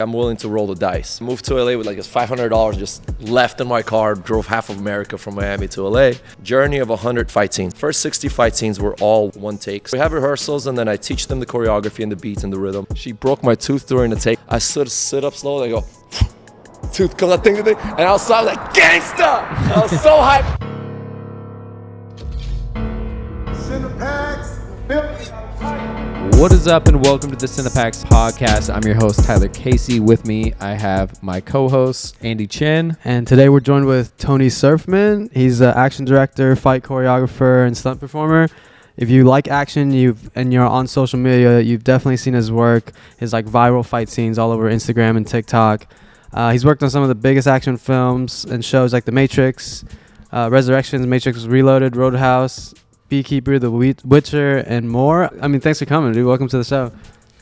I'm willing to roll the dice. Moved to LA with like $500, just left in my car, drove half of America from Miami to LA. Journey of 100 fight scenes. First 60 fight scenes were all one takes. We have rehearsals and then I teach them the choreography and the beats and the rhythm. She broke my tooth during the take. I sit up slowly, I go, tooth comes out, and I was like, gangsta! I was so hyped. What is up and welcome to the Cinepax podcast. I'm your host, Tyler Casey. With me, I have my co-host, Andy Chin. And today we're joined with Tony Surfman. He's an action director, fight choreographer, and stunt performer. If you like action and you're on social media, you've definitely seen his work, his like viral fight scenes all over Instagram and TikTok. He's worked on some of the biggest action films and shows like The Matrix, Resurrections, Matrix Reloaded, Roadhouse, Beekeeper, The Witcher, and more. I mean, thanks for coming, dude. Welcome to the show.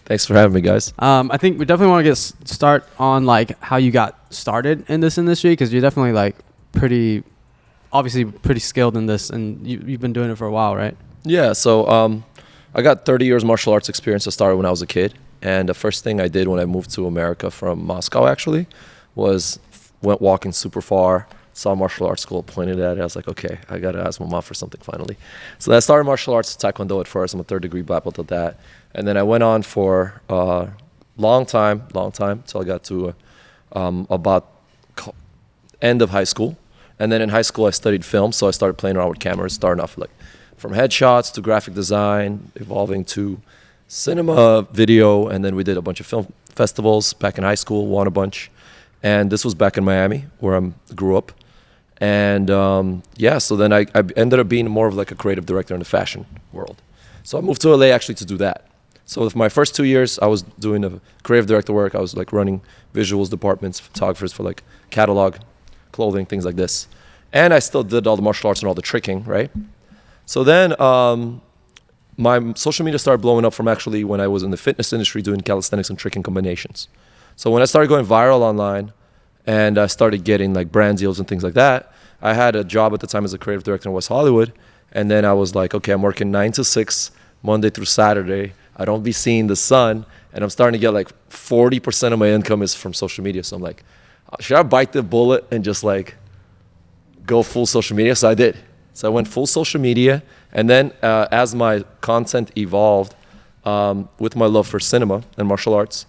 Thanks for having me, guys. I think we definitely want to start on like how you got started in this industry, because you're definitely like pretty skilled in this, and you've been doing it for a while, right? Yeah, so I got 30 years martial arts experience. I started when I was a kid. And the first thing I did when I moved to America from Moscow, actually, was went walking super far, saw martial arts school, pointed at it. I was like, okay, I got to ask my mom for something finally. So I started martial arts, Taekwondo at first. I'm a third degree black belt at that. And then I went on for a long time, till I got to about end of high school. And then in high school, I studied film. So I started playing around with cameras, starting off like from headshots to graphic design, evolving to cinema, video, and then we did a bunch of film festivals back in high school, won a bunch. And this was back in Miami, where I grew up. And so then I ended up being more of like a creative director in the fashion world. So I moved to LA actually to do that. So for my first 2 years, I was doing the creative director work. I was like running visuals departments, photographers for like catalog, clothing, things like this. And I still did all the martial arts and all the tricking, right? So then my social media started blowing up from actually when I was in the fitness industry doing calisthenics and tricking combinations. So when I started going viral online and I started getting like brand deals and things like that, I had a job at the time as a creative director in West Hollywood. And then I was like, okay, I'm working 9 to 6, Monday through Saturday. I don't be seeing the sun. And I'm starting to get like 40% of my income is from social media. So I'm like, should I bite the bullet and just like go full social media? So I did. So I went full social media. And then as my content evolved with my love for cinema and martial arts,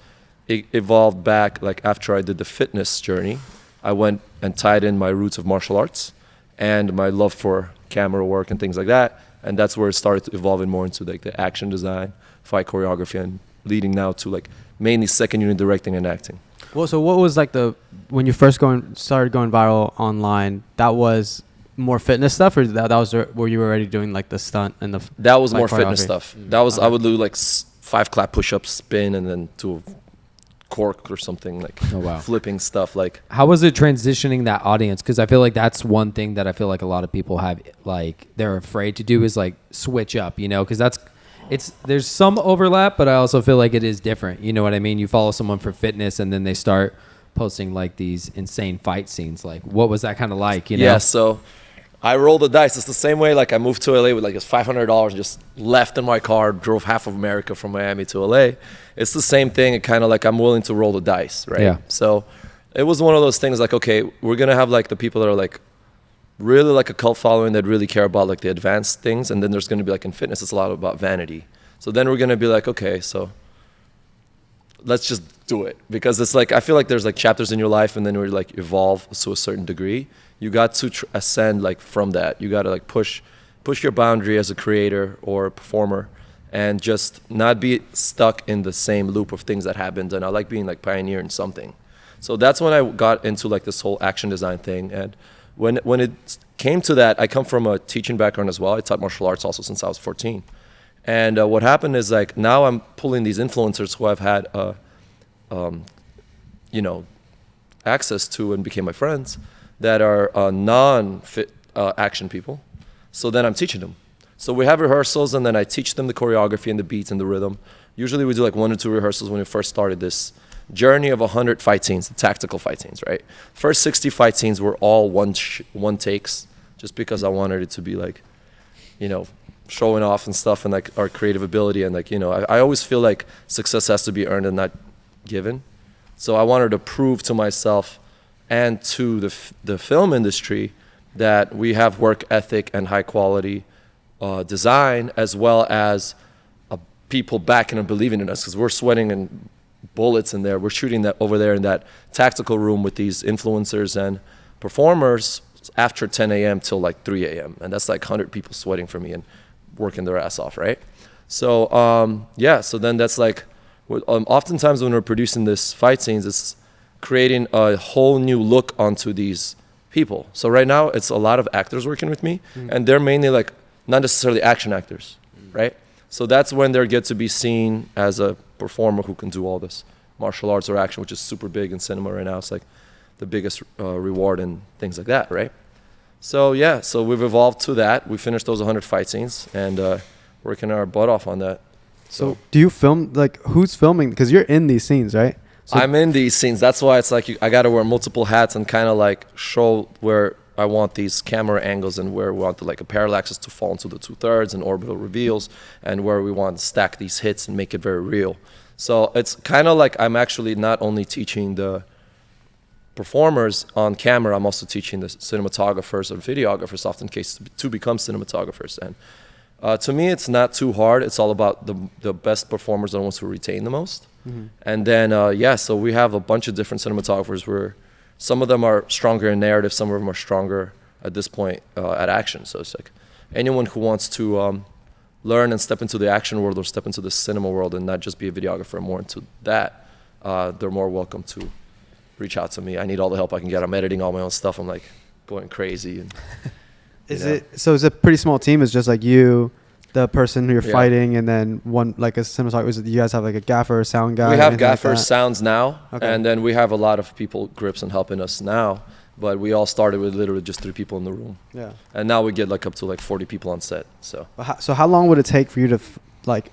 it evolved back. Like after I did the fitness journey, I went and tied in my roots of martial arts and my love for camera work and things like that. And that's where it started to evolving more into like the action design, fight choreography, and leading now to like mainly second unit directing and acting. Well, so what was like when you first started going viral online, that was more fitness stuff, or that was where you were already doing like the stunt and the that was like more fitness stuff. That was I would do like 5 clap push-ups, spin, and then do a cork or something, like flipping stuff. Like, how was it transitioning that audience? Because I feel like that's one thing that I feel like a lot of people have, like they're afraid to do, is like switch up, you know, because there's some overlap, but I also feel like it is different. You know what I mean? You follow someone for fitness and then they start posting like these insane fight scenes. Like, what was that kind of like, you know? Yeah, so I rolled the dice. It's the same way like I moved to LA with like $500, just left in my car, drove half of America from Miami to LA. It's the same thing. It kind of like I'm willing to roll the dice, right? Yeah. So it was one of those things like, okay, we're going to have like the people that are like really like a cult following that really care about like the advanced things. And then there's going to be like in fitness, it's a lot about vanity. So then we're going to be like, okay, so let's just do it. Because it's like, I feel like there's like chapters in your life and then we like evolve to a certain degree. You got to ascend like from that. You got to like push your boundary as a creator or a performer and just not be stuck in the same loop of things that happened. And I like being like pioneer in something. So that's when I got into like this whole action design thing. And when it came to that, I come from a teaching background as well. I taught martial arts also since I was 14. And what happened is like now I'm pulling these influencers who I've had access to and became my friends that are non-fit action people. So then I'm teaching them. So we have rehearsals and then I teach them the choreography and the beats and the rhythm. Usually we do like 1 or 2 rehearsals when we first started this journey of 100 fight scenes, the tactical fight scenes, right? First 60 fight scenes were all one takes, just because I wanted it to be like, you know, showing off and stuff and like our creative ability. And like, you know, I always feel like success has to be earned and not given. So I wanted to prove to myself and to the film industry that we have work ethic and high quality design, as well as people backing and believing in us, because we're sweating and bullets in there. We're shooting that over there in that tactical room with these influencers and performers after 10 a.m. till like 3 a.m. And that's like 100 people sweating for me and working their ass off, right? So yeah, so then that's like, oftentimes when we're producing this fight scenes, it's creating a whole new look onto these people. So right now it's a lot of actors working with me, and they're mainly like not necessarily action actors, right? So that's when they get to be seen as a performer who can do all this martial arts or action, which is super big in cinema right now. It's like the biggest reward and things like that, right? So yeah, so we've evolved to that. We finished those 100 fight scenes and working our butt off on that. So do you film, like, who's filming? Because you're in these scenes, right? So I'm in these scenes. That's why it's like I got to wear multiple hats and kind of like show where I want these camera angles and where we want like a parallaxes to fall into the 2/3 and orbital reveals, and where we want to stack these hits and make it very real. So it's kind of like I'm actually not only teaching the performers on camera, I'm also teaching the cinematographers and videographers, often cases, to become cinematographers. And to me, it's not too hard. It's all about the best performers are the ones who retain the most. And then, yeah, so we have a bunch of different cinematographers where some of them are stronger in narrative, some of them are stronger at this point at action. So it's like anyone who wants to learn and step into the action world or step into the cinema world and not just be a videographer, more into that, they're more welcome to reach out to me. I need all the help I can get. I'm editing all my own stuff. I'm like going crazy. And is it a pretty small team? It's just like you, the person who you're fighting, and then one, like a cinematographer. Do you guys have like a gaffer, sound guy? We have gaffers, sounds now, Okay. and then we have a lot of people grips and helping us now. But we all started with literally just 3 people in the room. Yeah. And now we get like up to like 40 people on set. So. So how long would it take for you to like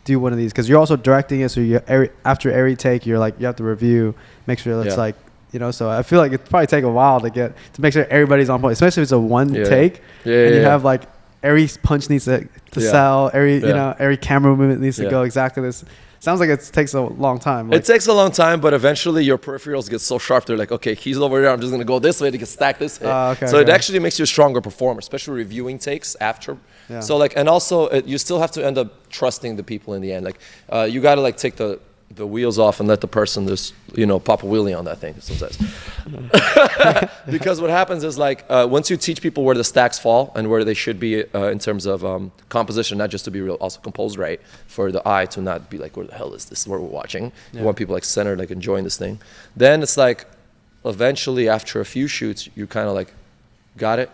do one of these? Because you're also directing it, so you after every take, you're like you have to review, make sure it's like, you know. So I feel like it probably take a while to make sure everybody's on point, especially if it's a one take, and you have like every punch needs to sell, you know, every camera movement needs to go exactly this. Sounds like it takes a long time. Like, it takes a long time, but eventually your peripherals get so sharp. They're like, okay, he's over there. I'm just going to go this way to get stack this hit. It actually makes you a stronger performer, especially reviewing takes after. Yeah. So like, and also you still have to end up trusting the people in the end. Like you got to like take the wheels off and let the person just, you know, pop a wheelie on that thing sometimes. Because what happens is like once you teach people where the stacks fall and where they should be in terms of composition, not just to be real, also composed right, for the eye to not be like, where the hell is this, where we're watching. You want people like centered, like enjoying this thing. Then it's like eventually after a few shoots, you kind of like, got it?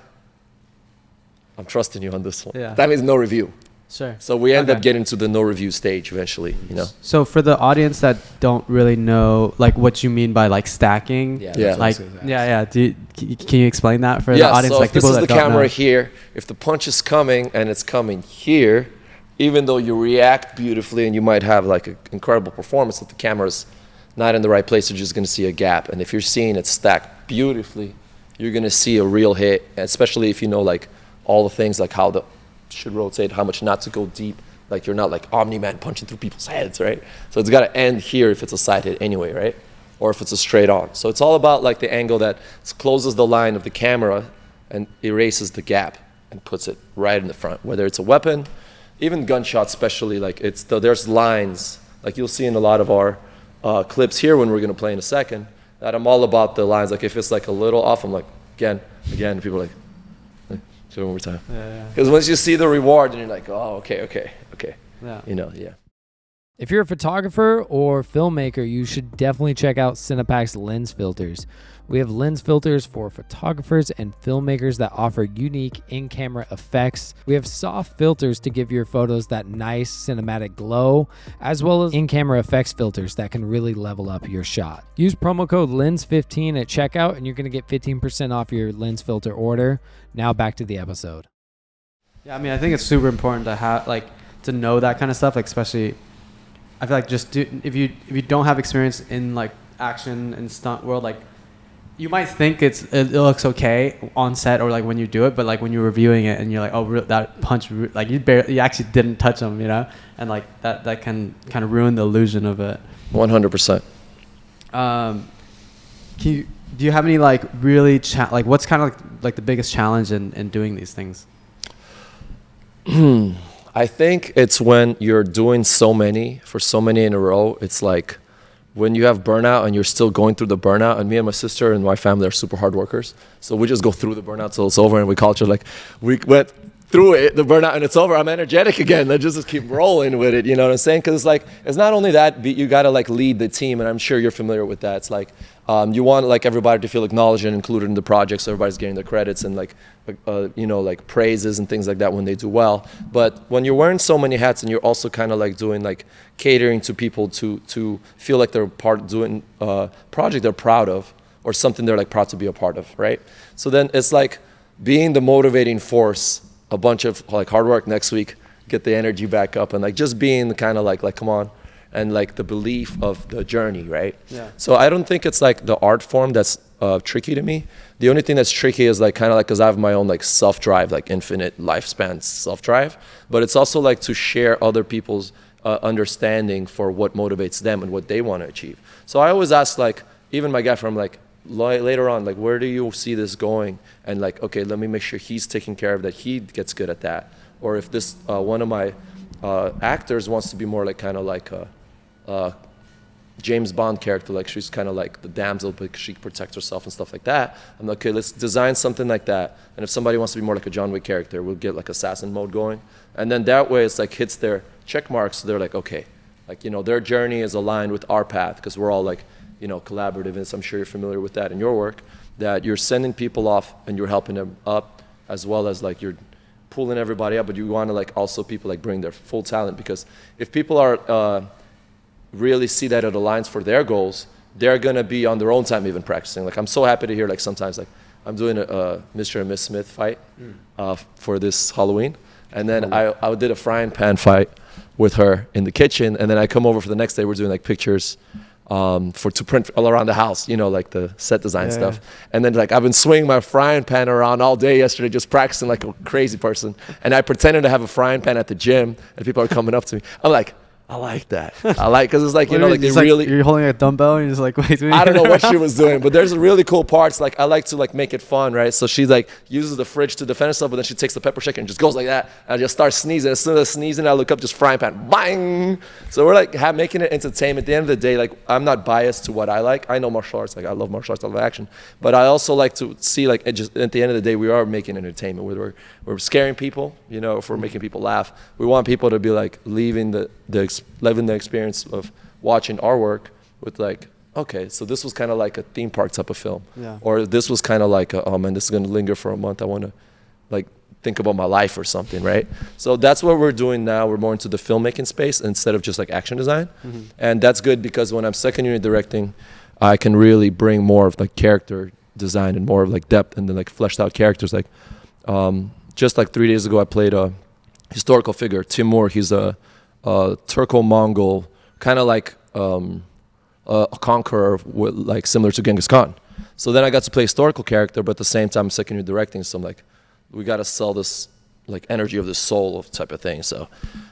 I'm trusting you on this one. Yeah. That means no review. Sure. So we end up getting to the no review stage eventually, you know. So for the audience that don't really know like what you mean by like stacking, can you explain that for the audience? So like if this is the camera here, if the punch is coming and it's coming here, even though you react beautifully and you might have like an incredible performance, if the camera's not in the right place, you're just going to see a gap. And if you're seeing it stacked beautifully, you're going to see a real hit, especially if you know like all the things like how the should rotate, how much not to go deep. Like you're not like Omni-Man punching through people's heads, right? So it's got to end here if it's a side hit anyway, right? Or if it's a straight on. So it's all about like the angle that closes the line of the camera and erases the gap and puts it right in the front. Whether it's a weapon, even gunshots especially, like there's lines, like you'll see in a lot of our clips here when we're going to play in a second, that I'm all about the lines. Like if it's like a little off, I'm like, again, people are like, one more time. Because once you see the reward, then you're like, oh, okay. Yeah. You know, yeah. If you're a photographer or filmmaker, you should definitely check out Cinepac's lens filters. We have lens filters for photographers and filmmakers that offer unique in-camera effects. We have soft filters to give your photos that nice cinematic glow, as well as in-camera effects filters that can really level up your shot. Use promo code LENS15 at checkout and you're going to get 15% off your lens filter order. Now back to the episode. Yeah, I mean, I think it's super important to have to know that kind of stuff, like especially I feel like if you don't have experience in like action and stunt world, like you might think it looks okay on set or like when you do it, but like when you're reviewing it and you're like, oh, that punch, like you actually didn't touch them, you know, and like that can kind of ruin the illusion of it. 100%. Do you have any like really like what's kind of like the biggest challenge in doing these things? I think it's when you're doing so many in a row. It's like when you have burnout and you're still going through the burnout. And me and my sister and my family are super hard workers, so we just go through the burnout till it's over, and we call it like we went through it, the burnout, and it's over. I'm energetic again. Let's just keep rolling with it. You know what I'm saying? Because it's like it's not only that, but you gotta like lead the team, and I'm sure you're familiar with that. It's like you want like everybody to feel acknowledged and included in the project, so everybody's getting their credits and like you know, like praises and things like that when they do well. But when you're wearing so many hats and you're also kind of like doing like catering to people to feel like they're doing a project they're proud of or something they're like proud to be a part of, right? So then it's like being the motivating force. A bunch of like hard work next week, get the energy back up, and like just being the kind of like come on, and like the belief of the journey, right? Yeah. So I don't think it's like the art form that's tricky to me. The only thing that's tricky is like kind of like because I have my own like self-drive, like infinite lifespan self-drive, but it's also like to share other people's understanding for what motivates them and what they want to achieve. So I always ask like even my gaffer, I'm like, later on, like where do you see this going, and like okay, let me make sure he's taking care of that, he gets good at that. Or if this one of my actors wants to be more like kind of like a James Bond character, like she's kind of like the damsel but she protects herself and stuff like that, I'm like okay, let's design something like that. And if somebody wants to be more like a John Wick character, we'll get like assassin mode going, and then that way it's like hits their check marks, so they're like okay, like you know their journey is aligned with our path, because we're all like you know, collaborative, and so I'm sure you're familiar with that in your work, that you're sending people off and you're helping them up, as well as like you're pulling everybody up, but you want to like also people like bring their full talent, because if people are really see that it aligns for their goals, they're going to be on their own time even practicing. Like I'm so happy to hear like sometimes like I'm doing a Mr. and Miss Smith fight for this Halloween, and then I did a frying pan fight with her in the kitchen, and then I come over for the next day, we're doing like pictures to print all around the house, you know, like the set design stuff. And then like I've been swinging my frying pan around all day yesterday, just practicing like a crazy person. And I pretended to have a frying pan at the gym, and people are coming up to me. I'm like, I like that. I like, because it's like, you know, like they really... You're holding a dumbbell and you're just like, wait. I don't know what she was doing, but there's really cool parts. Like I like to like make it fun, right? So she like uses the fridge to defend herself, but then she takes the pepper shaker and just goes like that. And I just start sneezing. As soon as I sneeze, I look up, just frying pan, bang! So we're like making it entertainment. At the end of the day, like I'm not biased to what I like. I know martial arts, like I love martial arts, I love action. But I also like to see like, just at the end of the day, we are making entertainment. Whether we're scaring people, you know, if we're making people laugh. We want people to be like living the experience of watching our work with like, okay, so this was kind of like a theme park type of film, or this was kind of like oh man, this is going to linger for a month, I want to like think about my life or something, right? So that's what we're doing now. We're more into the filmmaking space instead of just like action design. And that's good, because when I'm second unit directing, I can really bring more of like character design and more of like depth and then like fleshed out characters. Like just like 3 days ago, I played a historical figure, Timur. He's a Turco-Mongol, kind of like a conqueror, like similar to Genghis Khan. So then I got to play a historical character, but at the same time, I'm second year directing, so I'm like, we got to sell this like energy of the soul of type of thing. So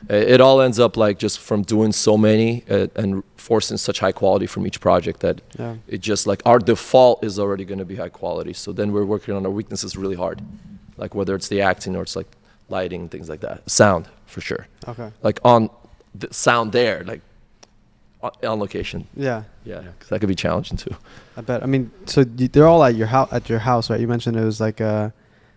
it all ends up like just from doing so many and forcing such high quality from each project that it just like our default is already going to be high quality. So then we're working on our weaknesses really hard, like whether it's the acting or it's like lighting, things like that. Sound for sure. Okay. Like on the sound there, like on location. Yeah, because that could be challenging too. I bet. I mean, so they're all at your house, right? You mentioned it was like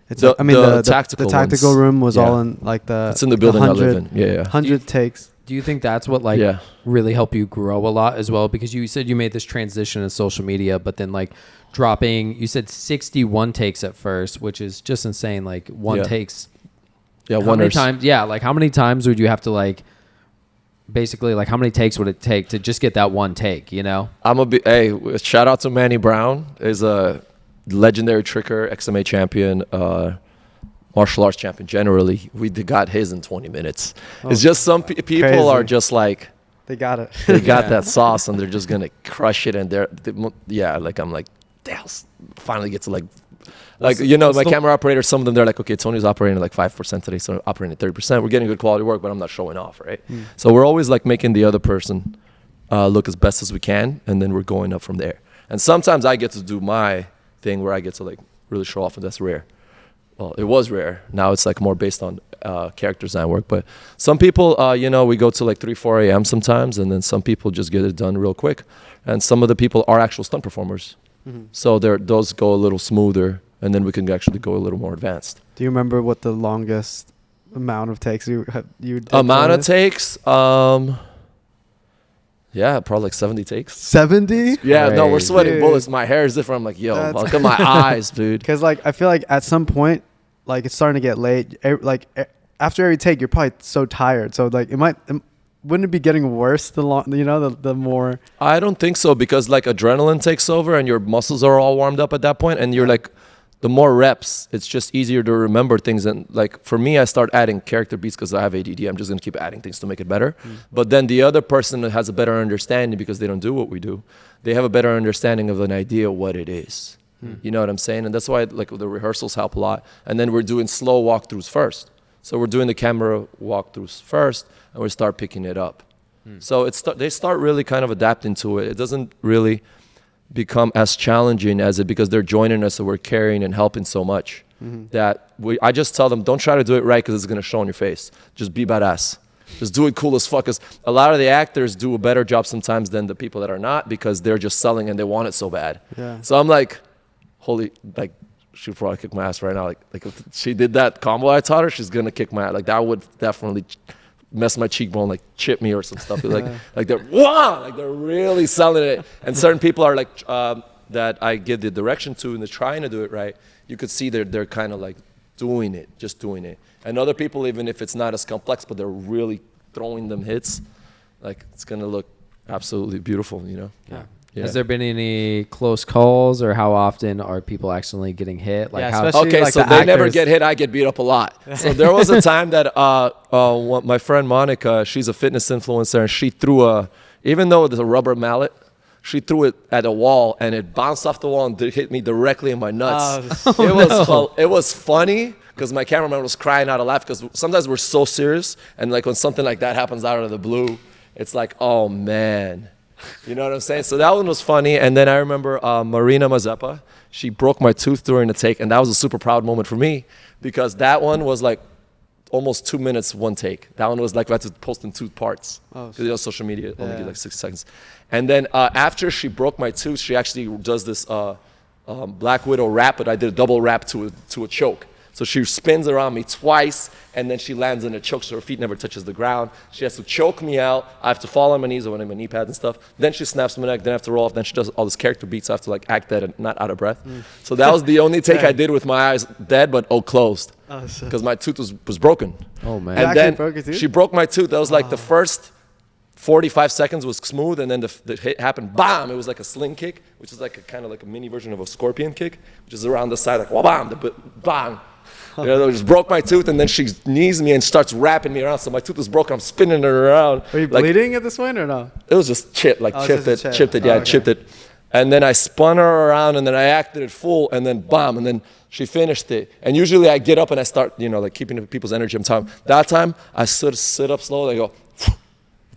it's the tactical room was all in like it's in the building I live in. 100 takes. Do you think that's what like really helped you grow a lot as well? Because you said you made this transition in social media, but then like dropping, you said 61 takes at first, which is just insane. Like one takes. Yeah, how many times? Yeah, like how many times would you have to like, basically like how many takes would it take to just get that one take? You know, hey, shout out to Manny Brown, is a legendary tricker, XMA champion, martial arts champion. Generally, we got his in 20 minutes. It's just some people are just like they got it. They got that sauce and they're just gonna crush it. And like I'm like, damn, finally get to like you know, my camera operator, some of them, they're like, okay, Tony's operating at like 5% today, so I'm operating at 30%. We're getting good quality work, but I'm not showing off, right? So we're always like making the other person look as best as we can, and then we're going up from there. And sometimes I get to do my thing where I get to like really show off, and that's rare. Well, it was rare. Now it's like more based on character design work. But some people, you know, we go to like 3, 4 a.m. sometimes, and then some people just get it done real quick. And some of the people are actual stunt performers. So those go a little smoother, and then we can actually go a little more advanced. Do you remember what the longest amount of takes you did? Amount of takes? Yeah, probably like 70 takes. 70? Yeah, no, we're Crazy. sweating Dude. bullets. My hair is different. I'm like, yo, That's- look at my eyes, dude. Because like I feel like at some point, like it's starting to get late. After every take, you're probably so tired. So like wouldn't it be getting worse the more? I don't think so, because like adrenaline takes over and your muscles are all warmed up at that point, and you're like, the more reps, it's just easier to remember things. And like for me, I start adding character beats because I have ADD. I'm just gonna keep adding things to make it better. But then the other person that has a better understanding, because they don't do what we do, they have a better understanding of an idea of what it is. You know what I'm saying? And that's why like the rehearsals help a lot. And then we're doing slow walkthroughs first. So we're doing the camera walkthroughs first, and we start picking it up. So they start really kind of adapting to it. It doesn't really become as challenging as it, because they're joining us, so we're carrying and helping so much that I just tell them, don't try to do it right because it's going to show on your face. Just be badass. Just do it cool as fuck. Because a lot of the actors do a better job sometimes than the people that are not, because they're just selling and they want it so bad. Yeah. So I'm like, holy, like, she'd probably kick my ass right now. Like if she did that combo I taught her, she's going to kick my ass. Like that would definitely mess my cheekbone, like chip me or some stuff. Like they're wow, like they're really selling it. And certain people are like that I give the direction to, and they're trying to do it right. You could see they're kind of like doing it, just doing it. And other people, even if it's not as complex, but they're really throwing them hits, like it's gonna look absolutely beautiful, you know. Yeah. Yeah. Has there been any close calls, or how often are people accidentally getting hit? Like Yeah, how? especially Okay, like so the they never actors. get hit. I get beat up a lot. So there was a time that my friend Monica, she's a fitness influencer, and she threw even though it's a rubber mallet, she threw it at a wall, and it bounced off the wall and hit me directly in my nuts. It was funny, because my cameraman was crying out of laugh, because sometimes we're so serious, and like when something like that happens out of the blue, it's like, oh man. You know what I'm saying? So that one was funny. And then I remember Marina Mazeppa, she broke my tooth during the take, and that was a super proud moment for me, because that one was like almost 2 minutes, one take. That one was like we had to post in 2 parts, because you know social media only give like 6 seconds. And then after she broke my tooth, she actually does this Black Widow wrap, but I did a double wrap to a choke. So she spins around me twice, and then she lands in a choke, so her feet never touches the ground. She has to choke me out. I have to fall on my knees or on my knee pads and stuff. Then she snaps my neck. Then I have to roll off. Then she does all this character beats. So I have to like act dead and not out of breath. So that was the only take I did with my eyes dead, but closed, because my tooth was broken. Oh man. You And actually then broke your tooth? she broke my tooth. That was like the first 45 seconds was smooth, and then the hit happened, bam! It was like a sling kick, which is like a kind of like a mini version of a scorpion kick, which is around the side, like wah-bam, bang. You know, just broke my tooth, and then she knees me and starts wrapping me around. So my tooth was broken. I'm spinning it around. Are you like, bleeding at this point or no? It was just chipped, like Oh, it's chipped just a it, chip. chipped it, yeah, Oh, okay. chipped it. And then I spun her around, and then I acted it full, and then bam, and then she finished it. And usually I get up and I start, you know, like keeping people's energy. I'm talking. That time I sit up slowly. I go,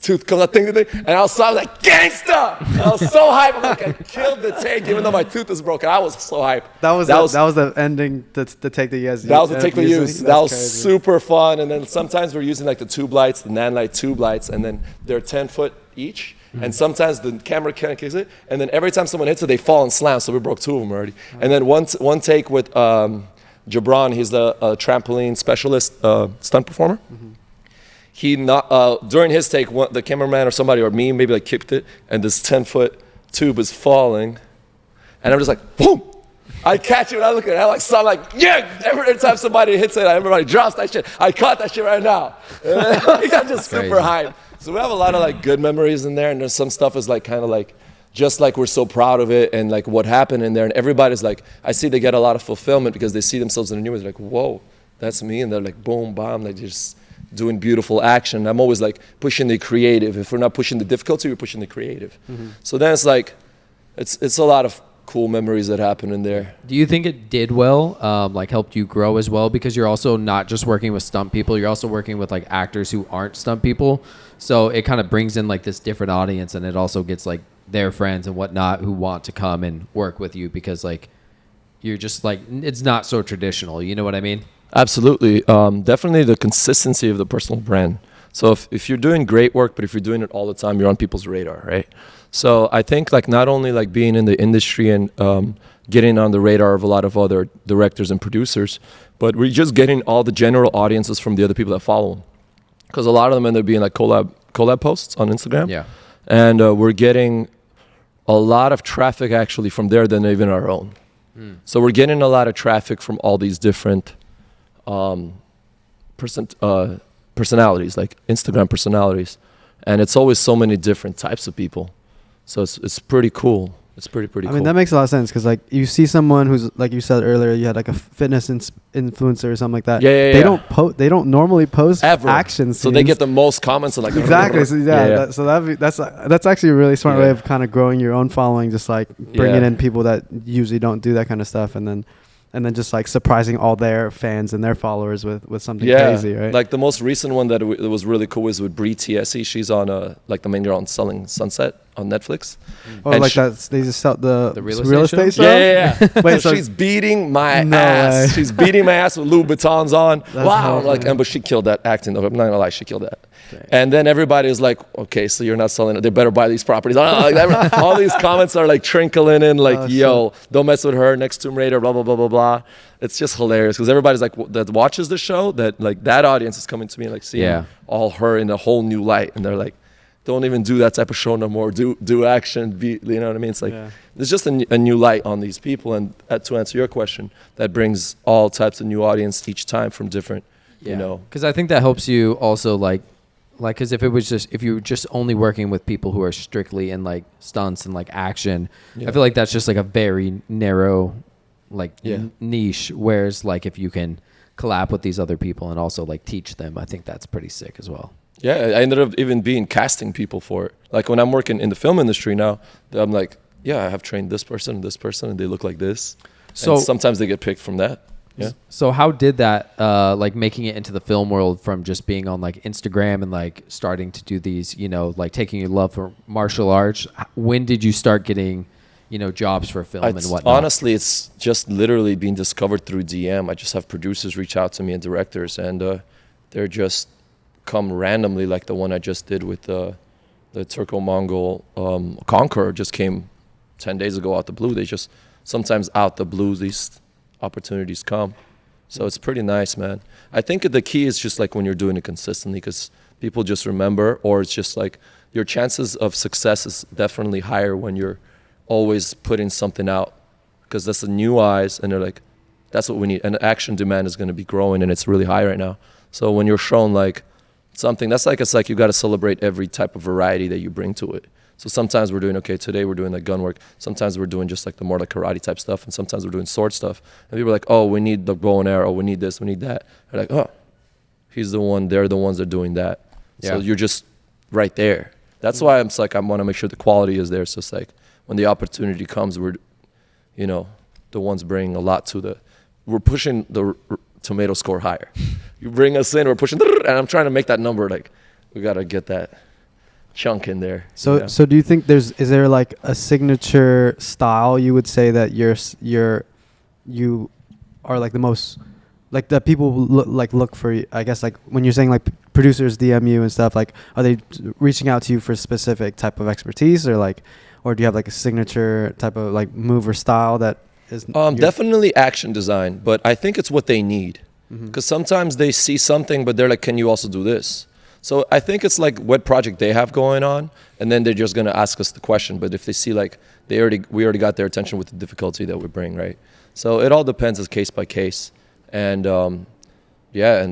tooth comes out, and I was like, gangsta! I was so hyped. I'm like, I killed the take, even though my tooth is broken. I was so hyped. That was the ending, the take that you guys That was the take we used. That was crazy. super fun. And then sometimes we're using like the tube lights, the Nanlite tube lights, and then they're 10 foot each. And sometimes the camera kind of kicks it, and then every time someone hits it, they fall and slam. So we broke 2 of them already. And then one take with Jabron, he's the trampoline specialist stunt performer. He during his take, the cameraman or somebody or me maybe like kicked it, and this 10-foot tube is falling, and I'm just like, boom! I catch it, and I look at it, I like, yeah! Every time somebody hits it, everybody drops that shit. I caught that shit right now. I got just super hyped. So we have a lot of like good memories in there, and there's some stuff is like kind of like, just like we're so proud of it, and like what happened in there, and everybody's like, I see they get a lot of fulfillment because they see themselves in the new ones, like, whoa, that's me, and they're like, boom, bam, they just doing beautiful action. I'm always like pushing the creative. If we're not pushing the difficulty, we're pushing the creative. So then it's like, it's a lot of cool memories that happen in there. Do you think it did well, like helped you grow as well? Because you're also not just working with stunt people, you're also working with like actors who aren't stunt people. So it kind of brings in like this different audience, and it also gets like their friends and whatnot who want to come and work with you because like you're just like, it's not so traditional. You know what I mean? Absolutely. Definitely the consistency of the personal brand. So if you're doing great work, but if you're doing it all the time, you're on people's radar, right? So I think like not only like being in the industry and getting on the radar of a lot of other directors and producers, but we're just getting all the general audiences from the other people that follow them. Because a lot of them end up being like collab posts on Instagram. Yeah. And we're getting a lot of traffic actually from there than even our own. So we're getting a lot of traffic from all these different personalities, like Instagram personalities. And it's always so many different types of people. So it's pretty cool. It's pretty cool. I mean, that makes a lot of sense because like you see someone who's like you said earlier, you had like a fitness influencer or something like that. Yeah. They don't normally post ever action scenes. So they get the most comments and like exactly. So that's actually a really smart way of kind of growing your own following, just like bringing in people that usually don't do that kind of stuff, and then just like surprising all their fans and their followers with something crazy, right? Like the most recent one that was really cool is with Bree TSE. She's on like the main girl on Selling Sunset on Netflix. Oh, and like that they just sell the real estate show? Yeah. Wait, so she's beating my ass. way. She's beating my ass with Louis Vuittons on. That's wow. awesome. Like, but she killed that acting though. I'm not gonna lie, she killed that. Okay. And then everybody is like, okay, so you're not selling it. They better buy these properties. All these comments are like trickling in, like, yo, don't mess with her. Next Tomb Raider, blah blah blah blah blah. It's just hilarious because everybody's like that watches the show. That like that audience is coming to me like seeing all her in a whole new light, and they're like, don't even do that type of show no more. Do action. You know what I mean? It's like there's just a new light on these people, and to answer your question, that brings all types of new audience each time from different, you know. Because I think that helps you also like because if you were just only working with people who are strictly in like stunts and like action, I feel like that's just like a very narrow like niche. Whereas like if you can collab with these other people and also like teach them, I think that's pretty sick as well. Yeah, I ended up even being casting people for it. Like when I'm working in the film industry now, I'm like, yeah, I have trained this person and they look like this. So and sometimes they get picked from that. Yeah. So how did that, like making it into the film world from just being on like Instagram and like starting to do these, you know, like taking your love for martial arts, when did you start getting, you know, jobs for film and whatnot? Honestly, it's just literally being discovered through DM. I just have producers reach out to me and directors, and they're just come randomly, like the one I just did with the Turco-Mongol Conqueror just came 10 days ago out the blue. They just sometimes out the blue these opportunities come. So it's pretty nice, man. I think the key is just like when you're doing it consistently, because people just remember, or it's just like your chances of success is definitely higher when you're always putting something out, because that's the new eyes, and they're like, that's what we need. And action demand is going to be growing, and it's really high right now. So when you're shown like something, that's like, it's like you got to celebrate every type of variety that you bring to it. So sometimes we're doing, okay, today we're doing like gun work. Sometimes we're doing just like the more like karate type stuff. And sometimes we're doing sword stuff. And people are like, oh, we need the bow and arrow. We need this, we need that. They're like, oh, he's the one, they're the ones that are doing that. So you're just right there. That's why I'm like, I want to make sure the quality is there. So it's like when the opportunity comes, we're, you know, the ones bringing a lot to we're pushing the tomato score higher. You bring us in, we're pushing, and I'm trying to make that number, like, we got to get that chunk in there. So do you think is there like a signature style you would say that you are like the most, like that people look for, I guess, like when you're saying like producers DM you and stuff, like are they reaching out to you for a specific type of expertise, or do you have like a signature type of like move or style that is definitely action design, but I think it's what they need, because sometimes they see something but they're like, can you also do this? So I think it's like what project they have going on, and then they're just going to ask us the question. But if they see like we already got their attention with the difficulty that we bring, right? So it all depends, as case by case, and and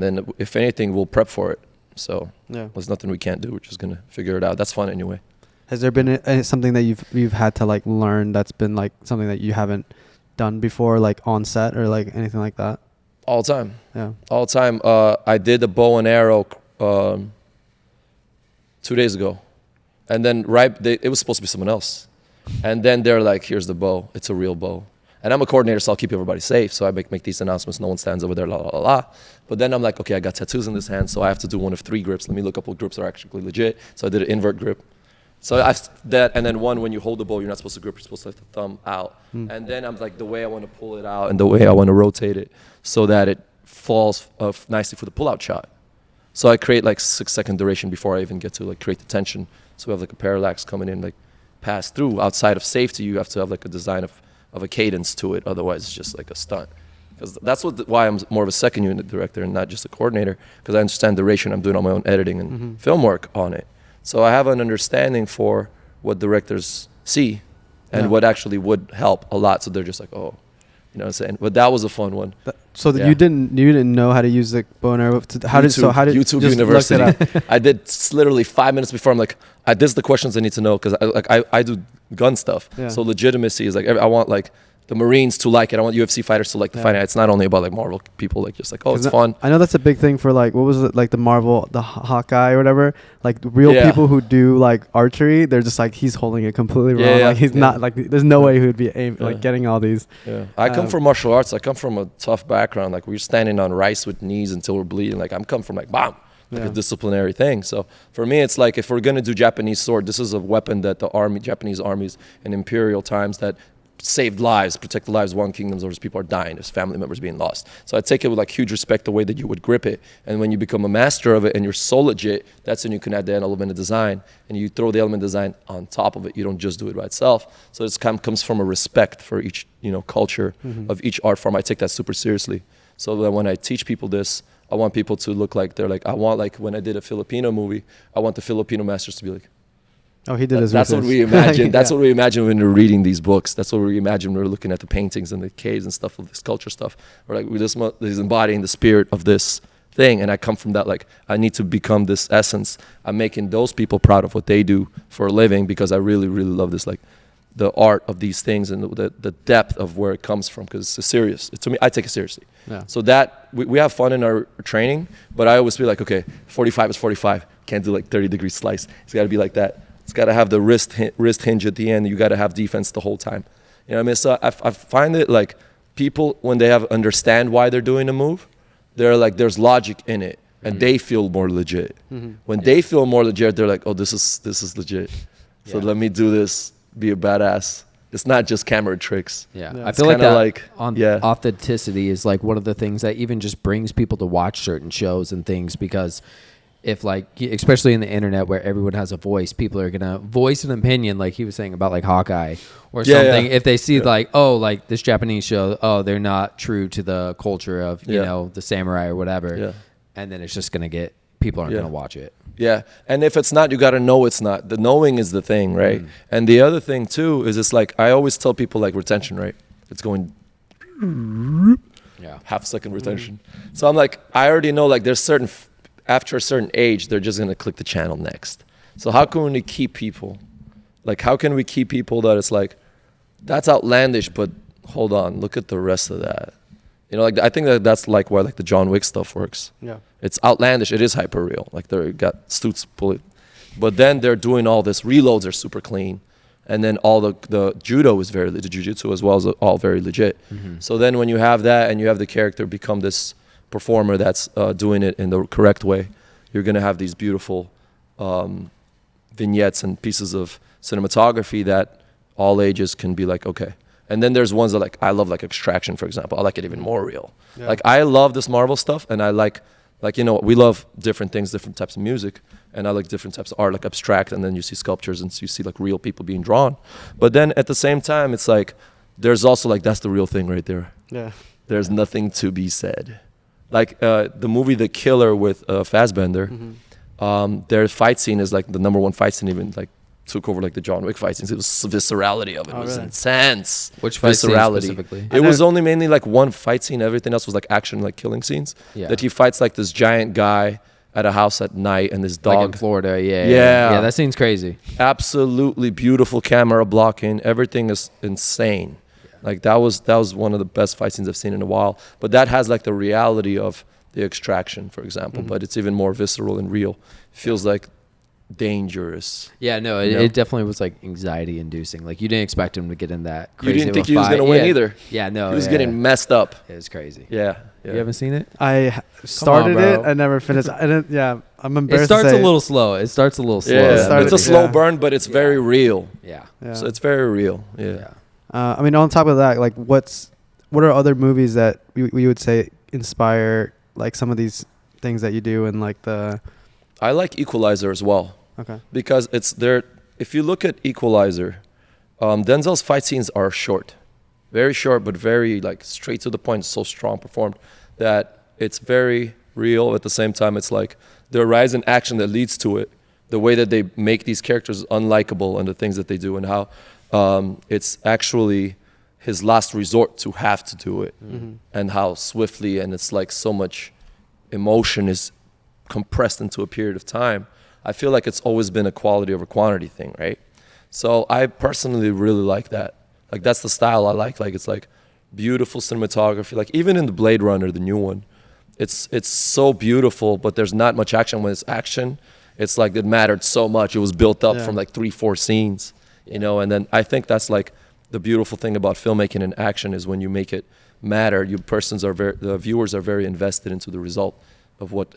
then if anything, we'll prep for it. So there's nothing we can't do. We're just going to figure it out. That's fun anyway. Has there been something that you've had to like learn that's been like something that you haven't done before, like on set or like anything like that? All the time. Yeah. All the time. I did a bow and arrow 2 days ago, and then it was supposed to be someone else, And then they're like, here's the bow. It's a real bow. And I'm a coordinator, so I'll keep everybody safe. So I make these announcements. No one stands over there, la, la, la, la. But then I'm like, okay, I got tattoos in this hand, so I have to do one of 3 grips. Let me look up what grips are actually legit. So I did an invert grip. So and then one, when you hold the bow, you're not supposed to grip, you're supposed to have the thumb out. And then I'm like, the way I want to pull it out and the way I want to rotate it so that it falls nicely for the pull-out shot. So I create like 6-second duration before I even get to like create the tension. So we have like a parallax coming in, like pass through. Outside of safety, you have to have like a design of a cadence to it. Otherwise, it's just like a stunt. Because that's why I'm more of a second unit director and not just a coordinator. Because I understand duration. I'm doing all my own editing and film work on it. So I have an understanding for what directors see and what actually would help a lot. So they're just like, oh, you know what I'm saying? But that was a fun one. So you didn't know how to use the bow and arrow? How did YouTube University? I did literally 5 minutes before. I'm like, this is the questions I need to know because I do gun stuff. Yeah. So legitimacy is like, I want like the Marines to like it. I want UFC fighters to like the fight. It's not only about like Marvel people, like just like, oh, it's fun. I know that's a big thing for like, what was it, like the Marvel, the Hawkeye or whatever. Like real people who do like archery, they're just like, he's holding it completely wrong. Like he's not like, there's no way he would be like getting all these. Yeah. I come from martial arts. I come from a tough background. Like we're standing on rice with knees until we're bleeding. Like I'm come from like, bam. Like a disciplinary thing. So for me, it's like if we're gonna do Japanese sword, this is a weapon that the Japanese armies in imperial times that saved lives, protect the lives of one kingdoms, or people are dying, there's family members being lost. So I take it with like huge respect the way that you would grip it. And when you become a master of it and you're so legit, that's when you can add the element of design and you throw the element of design on top of it. You don't just do it by itself. So this kind of comes from a respect for each, culture of each art form. I take that super seriously. So that when I teach people this, I want people to look like they're like, I want like when I did a Filipino movie, I want the Filipino masters to be like, oh, he did his That's what we imagine. That's what we imagine when we're reading these books. That's what we imagine when we're looking at the paintings and the caves and stuff of this culture stuff. We're like, he's embodying the spirit of this thing. And I come from that, like, I need to become this essence. I'm making those people proud of what they do for a living because I really, really love this, like, the art of these things and the depth of where it comes from because it's serious. To me, I take it seriously. Yeah. So that, we have fun in our training, but I always feel like, okay, 45 is 45. Can't do like 30-degree slice. It's got to be like that. It's got to have the wrist hinge at the end. You got to have defense the whole time. You know what I mean? So I find it like people, when they understand why they're doing a move, they're like, there's logic in it. And they feel more legit. When they feel more legit, they're like, oh, this is legit. So let me do this. Be a badass. It's not just camera tricks. Yeah. I feel like that authenticity is like one of the things that even just brings people to watch certain shows and things because if like, especially in the internet where everyone has a voice, people are going to voice an opinion like he was saying about like Hawkeye or something. If they see like, oh, like this Japanese show, oh, they're not true to the culture of, you know, the samurai or whatever. Yeah. And then it's just going to people aren't going to watch it. Yeah, and if it's not, you got to know it's not. The knowing is the thing, right? And the other thing too is it's like I always tell people like retention, right? It's going half-second retention. So I'm like, I already know like there's certain after a certain age they're just gonna click the channel next. So how can we keep people? Like how can we keep people that it's like that's outlandish, but hold on, look at the rest of that. You know, like I think that's like why like the John Wick stuff works. Yeah, it's outlandish. It is hyper real. Like they got suits bullet, but then they're doing all this. Reloads are super clean, and then all the judo is the jiu-jitsu as well as all very legit. So then when you have that and you have the character become this performer that's doing it in the correct way, you're gonna have these beautiful vignettes and pieces of cinematography that all ages can be like, okay. And then there's ones that like, I love like Extraction, for example. I like it even more real. Yeah. Like I love this Marvel stuff and I like, you know, we love different things, different types of music. And I like different types of art, like abstract. And then you see sculptures and you see like real people being drawn. But then at the same time, it's like, there's also like, that's the real thing right there. Yeah. There's nothing to be said. Like the movie The Killer with Fassbender, their fight scene is like the #1 fight scene even like, took over like the John Wick fight scenes. It was the viscerality of it. It was intense. Which fight scene specifically? It was only mainly like one fight scene. Everything else was like action, like killing scenes. Yeah. That he fights like this giant guy at a house at night and this dog. Like in Florida, yeah. That scene's crazy. Absolutely beautiful camera blocking. Everything is insane. Yeah. Like that was one of the best fight scenes I've seen in a while. But that has like the reality of the Extraction, for example. But it's even more visceral and real. It feels like dangerous. Yeah, no, it definitely was like anxiety inducing. Like you didn't expect him to get in that You crazy didn't think of a he was fight. going to win either. Yeah, no. He was getting messed up. It was crazy. Yeah. You haven't seen it? I started bro. it. I never finished. I'm It embarrassed. starts to a say. little slow. It starts a little slow. Yeah, it's a slow yeah. burn, but it's very real. Yeah. Yeah. So it's very real. Yeah. I mean, on top of that, like, what are other movies that we would say inspire like some of these things that you do and like the. I like Equalizer as well. Okay. Because it's there. If you look at Equalizer, Denzel's fight scenes are short, very short, but very like straight to the point. So strong performed that it's very real. At the same time, it's like the rise in action that leads to it, the way that they make these characters unlikable and the things that they do, and how it's actually his last resort to have to do it, and how swiftly and it's like so much emotion is compressed into a period of time. I feel like it's always been a quality over quantity thing, right? So I personally really like that. Like that's the style I like. Like it's like beautiful cinematography. Like even in the Blade Runner, the new one, it's so beautiful, but there's not much action. When it's action, it's like it mattered so much. It was built up from like 3-4 scenes, you know. And then I think that's like the beautiful thing about filmmaking and action is when you make it matter. The viewers are very invested into the result of what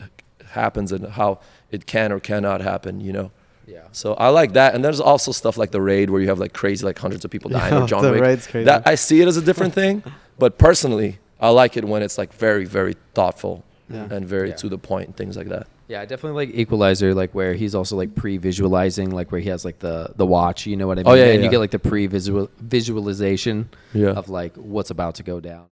happens and how it can or cannot happen, you know. Yeah. So I like that, and there's also stuff like The Raid where you have like crazy, like hundreds of people dying, or John The Wick. Raid's crazy. That I see it as a different thing, but personally, I like it when it's like very, very thoughtful and very to the point and things like that. Yeah, I definitely like Equalizer, like where he's also like pre-visualizing, like where he has like the watch, you know what I mean? Oh, yeah, and yeah. you get like the pre-visualization of like what's about to go down.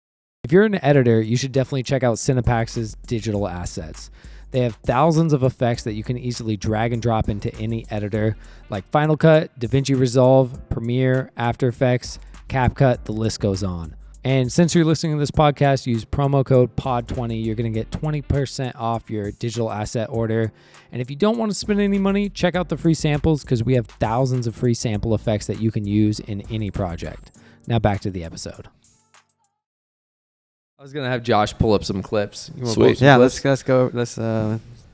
If you're an editor, you should definitely check out Cinepax's digital assets. They have thousands of effects that you can easily drag and drop into any editor, like Final Cut, DaVinci Resolve, Premiere, After Effects, CapCut, the list goes on. And since you're listening to this podcast, use promo code POD20. You're going to get 20% off your digital asset order. And if you don't want to spend any money, check out the free samples because we have thousands of free sample effects that you can use in any project. Now back to the episode. I was going to have Josh pull up some clips. You wanna pull up some clips? Let's go. Let's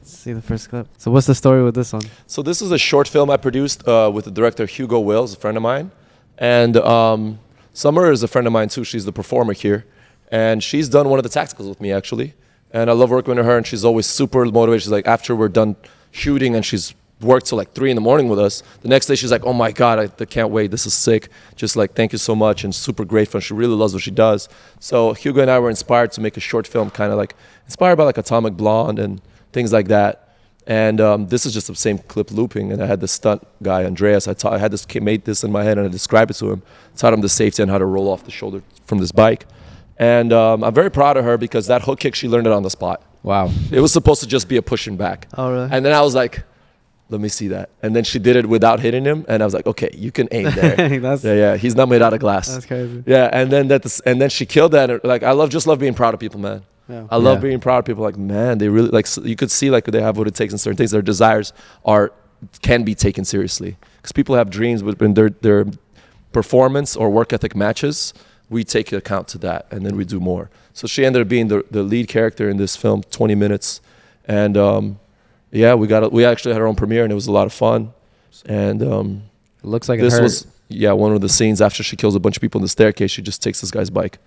see the first clip. So what's the story with this one? So this is a short film I produced with the director Hugo Wills, a friend of mine. And Summer is a friend of mine too. She's the performer here. And she's done one of the tacticals with me actually. And I love working with her, and she's always super motivated. She's like, after we're done shooting and she's worked till like 3 a.m. with us, the next day she's like, oh my God, I can't wait. This is sick. Just like, thank you so much, and super grateful. She really loves what she does. So Hugo and I were inspired to make a short film, kind of like inspired by like Atomic Blonde and things like that. And this is just the same clip looping. And I had the stunt guy, Andreas. Made this in my head, and I described it to him. Taught him the safety and how to roll off the shoulder from this bike. And I'm very proud of her because that hook kick, she learned it on the spot. Wow. It was supposed to just be a pushing back. Oh, really? And then I was like, let me see that. And then she did it without hitting him. And I was like, okay, you can aim there. Yeah. He's not made out of glass. That's crazy. Yeah. And then she killed that. Like, I love being proud of people, man. Yeah. I love being proud of people. Like, man, they really, like, you could see like they have what it takes in certain things. Their desires can be taken seriously. Because people have dreams, but when their performance or work ethic matches, we take account to that, and then we do more. So she ended up being the lead character in this film, 20 minutes. And we actually had our own premiere, and it was a lot of fun. And It looks like this it hurt. was one of the scenes after she kills a bunch of people in the staircase. She just takes this guy's bike.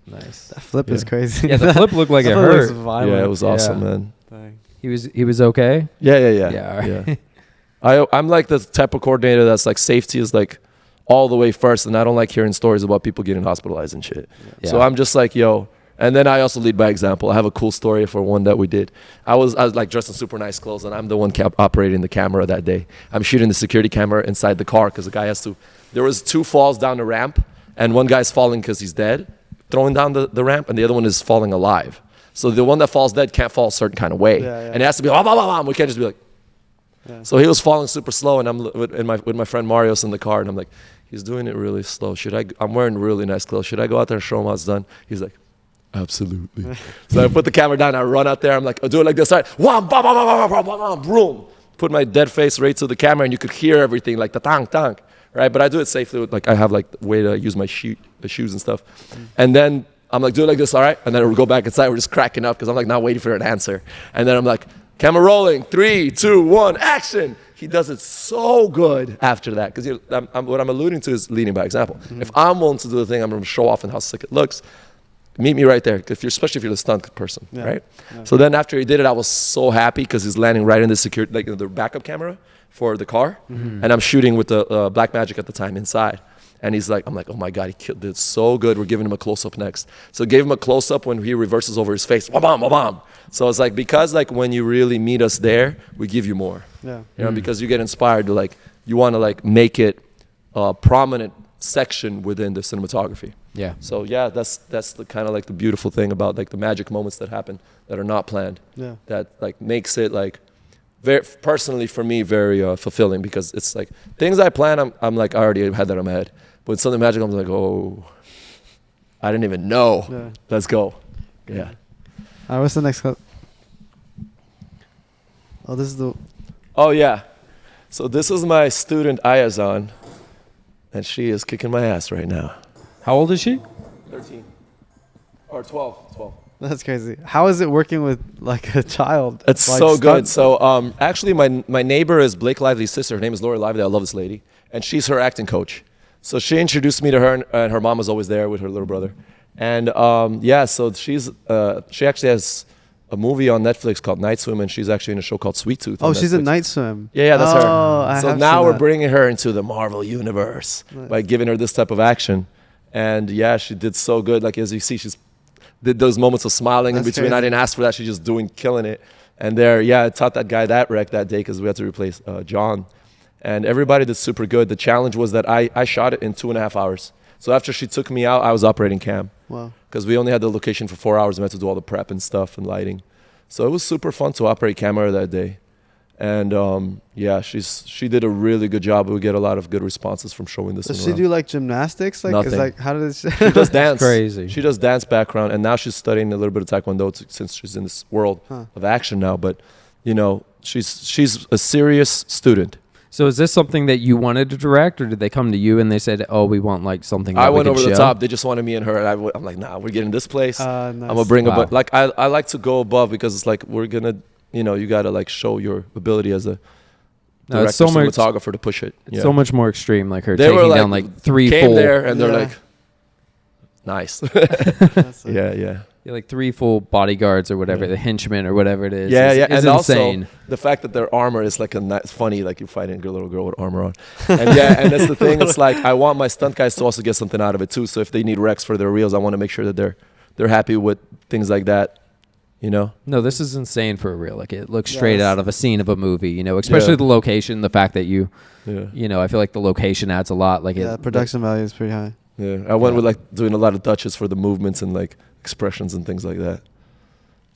Nice. That flip is crazy. Yeah, the flip looked like it That flip hurt. looks violent. Yeah, it was awesome, Yeah. man. Dang. He was okay? Yeah. Yeah, all right. I'm like the type of coordinator that's like safety is like all the way first, and I don't like hearing stories about people getting hospitalized and shit. Yeah. So I'm just like, yo. And then I also lead by example. I have a cool story for one that we did. I was like dressed in super nice clothes, and I'm the one operating the camera that day. I'm shooting the security camera inside the car because the guy has to. There was 2 falls down the ramp, and one guy's falling because he's dead, throwing down the ramp, and the other one is falling alive. So the one that falls dead can't fall a certain kind of way, and it has to be blah, blah, blah, blah. We can't just be like. Yeah. So he was falling super slow, and I'm with my friend Marios in the car, and I'm like, he's doing it really slow. I'm wearing really nice clothes. Should I go out there and show him how it's done? He's like, absolutely. So I put the camera down. I run out there. I'm like, I'll do it like this. All right, wham, bam, bam, bam, bam, bam, bam, boom. Put my dead face right to the camera, and you could hear everything like the tank, right? But I do it safely. Like I have like the way to use my shoes and stuff. And then I'm like, do it like this, all right? And then we'll go back inside. We're just cracking up because I'm like not waiting for an answer. And then I'm like, camera rolling, 3, 2, 1, action. He does it so good after that. Because what I'm alluding to is leading by example. If I'm willing to do the thing, I'm going to show off and how sick it looks. Meet me right there, especially if you're the stunt person, right? Yeah. So then after he did it, I was so happy because he's landing right in the security, like the backup camera for the car. And I'm shooting with the Blackmagic at the time inside. And he's like, I'm like, oh my God, he did it so good. We're giving him a close-up next. So gave him a close-up when he reverses over his face. Wah-bam, wah-bam. So it's like, because like when you really meet us there, we give you more. Yeah. You know, because you get inspired to like, you want to like make it a prominent section within the cinematography. Yeah. So yeah, that's the kind of like the beautiful thing about like the magic moments that happen that are not planned. Yeah. That like makes it like, very personally for me, very fulfilling, because it's like things I plan, I'm like, I already had that in my head. But with something magical, I'm like, oh, I didn't even know. Yeah. Let's go. Yeah. All right, what's the next clip? Oh, this is the... Oh, yeah. So this is my student, Ayazan, and she is kicking my ass right now. How old is she? 13. Or 12. That's crazy. How is it working with like a child? It's like so good. So actually, my neighbor is Blake Lively's sister. Her name is Lori Lively. I love this lady. And she's her acting coach. So she introduced me to her, and her mom was always there with her little brother. And yeah, so she actually has a movie on Netflix called Night Swim, and she's actually in a show called Sweet Tooth. Oh, she's in Night Swim. Yeah, that's her. So now we're that. bringing her into the Marvel universe by giving her this type of action. And yeah, she did so good. Like as you see, she's did those moments of smiling in between. Crazy. I didn't ask for that. She's just killing it. And there, yeah, I taught that guy that wreck that day because we had to replace John. And everybody did super good. The challenge was that I shot it in 2.5 hours. So after she took me out, I was operating cam. Wow. Because we only had the location for 4 hours and we had to do all the prep and stuff and lighting. So it was super fun to operate camera that day. And yeah, she did a really good job. We get a lot of good responses from showing this. Does she do like gymnastics? Like, nothing. Like how does she does dance? Crazy. She does dance background, and now she's studying a little bit of Taekwondo since she's in this world of action now. But you know, she's a serious student. So is this something that you wanted to direct, or did they come to you and they said, "Oh, we want like something"? That I we went over show? the top. They just wanted me and her. And I'm like, nah, we're getting this place. Nice. I'm gonna bring a like I like to go above because it's like we're gonna, you know, you gotta like show your ability as a director, cinematographer to push it. It's so much more extreme. Like her taking down like 3 came full. there and they're like, nice. Yeah. Yeah, like 3 full bodyguards or whatever, the henchmen or whatever it is. Yeah, It's and insane. Also the fact that their armor is like it's funny, like you're fighting a little girl with armor on. And yeah, and that's the thing. It's like I want my stunt guys to also get something out of it too. So if they need recs for their reels, I want to make sure that they're happy with things like that. You know? No, this is insane for a reel. Like it looks straight out of a scene of a movie. You know, especially the location, the fact that you know, I feel like the location adds a lot. Like production value is pretty high. Yeah, I went with like doing a lot of Dutches for the movements and like expressions and things like that.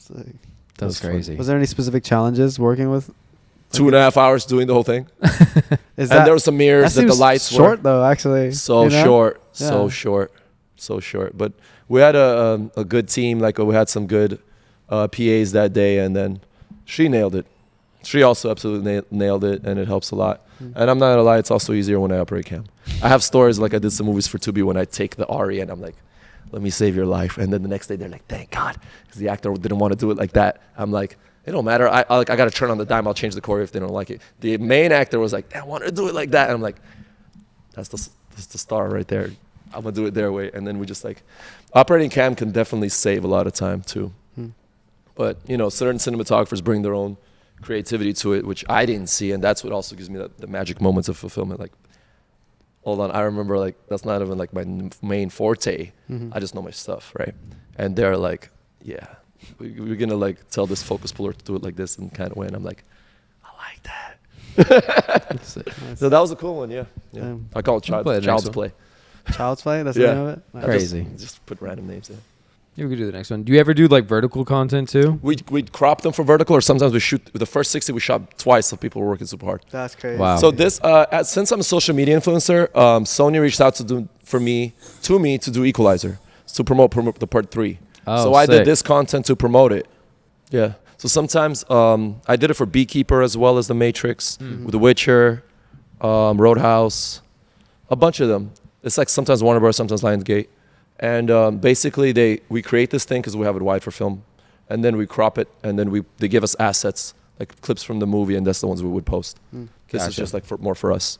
That was crazy. Was there any specific challenges working with? 2.5 hours doing the whole thing. And there were some mirrors that the lights short were short though, actually. So short. But we had a good team. Like we had some good PAs that day, and then she nailed it. She also absolutely nailed it, and it helps a lot. And I'm not gonna lie, it's also easier when I operate cam. I have stories like I did some movies for Tubi when I take the Ari and I'm like, let me save your life. And then the next day they're like, thank God, because the actor didn't want to do it like that. I'm like, it don't matter. I got to turn on the dime. I'll change the choreo if they don't like it. The main actor was like, I want to do it like that. And I'm like, that's the star right there. I'm going to do it their way. And then we just like, operating cam can definitely save a lot of time too. But, you know, certain cinematographers bring their own creativity to it, which I didn't see. And that's what also gives me the magic moments of fulfillment. Like, hold on, I remember like that's not even like my main forte. I just know my stuff, right? And they're like, yeah, we're gonna like tell this focus puller to do it like this and kind of way. And I'm like, I like that. Nice. So that was a cool one, yeah. I call it child's play. Child's play? That's the name of it? Nice. Crazy. Just put random names in. Yeah, we could do the next one. Do you ever do like vertical content too? We'd crop them for vertical, or sometimes we shoot the first 60 we shot twice, so people were working super hard. That's crazy. Wow. So this, since I'm a social media influencer, Sony reached out to me to do Equalizer, to promote the part 3. Oh, so I did this content to promote it. Yeah. So sometimes I did it for Beekeeper as well as The Matrix, with The Witcher, Roadhouse, a bunch of them. It's like sometimes Warner Bros., sometimes Lionsgate. And basically we create this thing because we have it wide for film, and then we crop it, and then they give us assets like clips from the movie, and that's the ones we would post. This is Gotcha. just like more for us.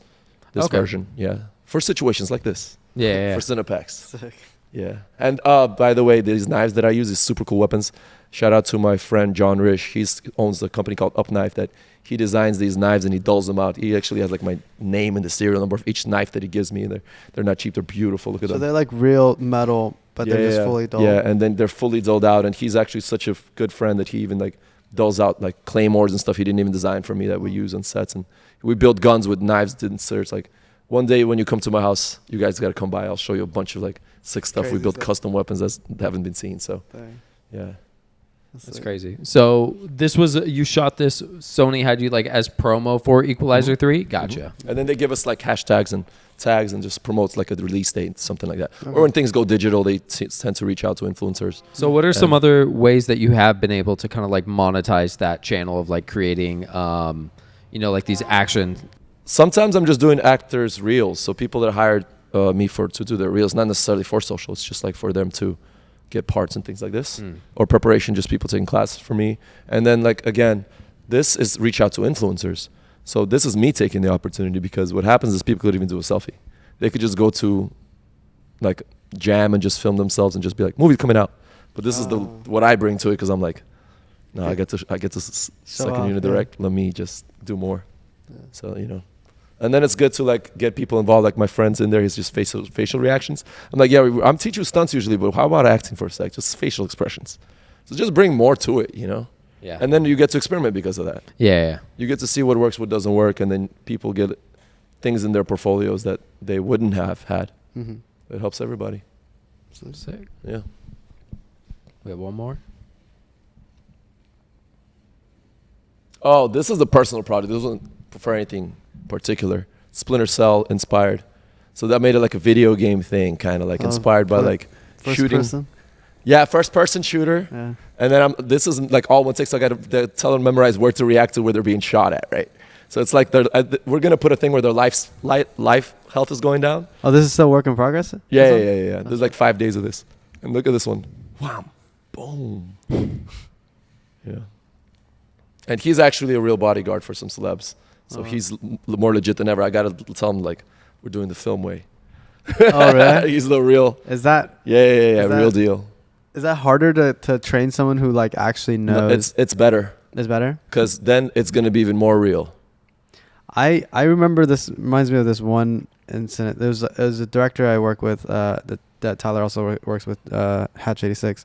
This Okay. version, yeah, for situations like this. Yeah. For Cinepacks. Sick. Yeah. And by the way, these knives that I use is super cool weapons. Shout out to my friend John Rish. He owns a company called Up Knife that he designs these knives and he dulls them out. He actually has like my name and the serial number of each knife that he gives me. They're not cheap. They're beautiful. Look at So them. they're like real metal, but they're just fully dull. Yeah, and then they're fully dulled out. And he's actually such a good friend that he even like dulls out like claymores and stuff he didn't even design for me that we use on sets. And we build guns with knives. Didn't search. Like one day when you come to my house, you guys got to come by. I'll show you a bunch of like sick stuff. Crazy We built stuff. custom weapons that haven't been seen. So Dang. yeah. That's crazy. So this was you shot this. Sony had you like as promo for Equalizer 3. Gotcha. And then they give us like hashtags and tags and just promotes like a release date, something like that. Or when things go digital, they tend to reach out to influencers. So what are some other ways that you have been able to kind of like monetize that channel of like creating, like these action? Sometimes I'm just doing actors' reels. So people that hired me to do their reels, not necessarily for social. It's just like for them to get parts and things like this, or preparation, just people taking classes for me. And then like again, this is reach out to influencers. So this is me taking the opportunity, because what happens is people could even do a selfie. They could just go to like Jam and just film themselves and just be like, movie coming out. But this is what I bring to it, because I'm like, no, I get to second off, unit yeah. direct. Let me just do more. So and then it's good to like get people involved. Like my friends in there, he's just facial reactions. I'm like, yeah, I'm teaching you stunts usually, but how about acting for a sec? Just facial expressions. So just bring more to it, Yeah. And then you get to experiment because of that. Yeah. You get to see what works, what doesn't work, and then people get things in their portfolios that they wouldn't have had. It helps everybody. Sick. Yeah. We have one more. Oh, this is the personal project. This wasn't for anything particular. Splinter Cell inspired. So that made it like a video game thing, kind of like inspired by like First shooting. person? Yeah, first person shooter. Yeah. And then this isn't like all one takes. So I got to tell them memorize where to react to where they're being shot at, right? So it's like we're gonna put a thing where their life health is going down. Oh, this is still work in progress? Yeah. There's like 5 days of this, and look at this one. Wow, boom. Yeah. And he's actually a real bodyguard for some celebs, so he's more legit than ever. I gotta tell him like we're doing the film way. Oh, really? He's the real. Is that Yeah, Is that- real deal. is that harder to train someone who like actually No, knows? it's better, Is better? because then it's gonna be even more real. I remember this reminds me of this one incident. There was a director I work with that Tyler also works with, Hatch 86,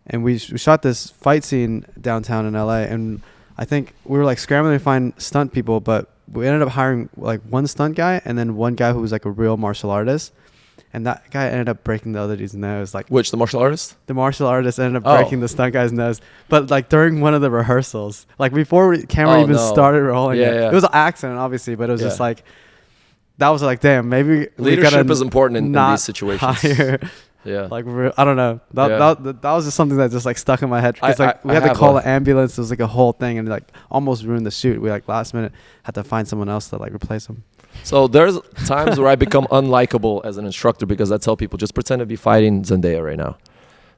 and we shot this fight scene downtown in LA, and I think we were like scrambling to find stunt people, but we ended up hiring like one stunt guy and then one guy who was like a real martial artist, and that guy ended up breaking the other dude's nose. Like Which, the martial artist? the martial artist ended up Oh. breaking the stunt guy's nose, but like during one of the rehearsals, like before camera Oh, even no. started rolling. Yeah. It was an accident, obviously, but it was just Yeah. like that was like, damn, maybe we Leadership gotta is important in not these situations. hire, Yeah. like I don't know. That was just something that just like stuck in my head because like we had to call an ambulance. It was like a whole thing and like almost ruined the shoot. We like last minute had to find someone else to like replace him. So there's times where I become unlikable as an instructor, because I tell people just pretend to be fighting Zendaya right now.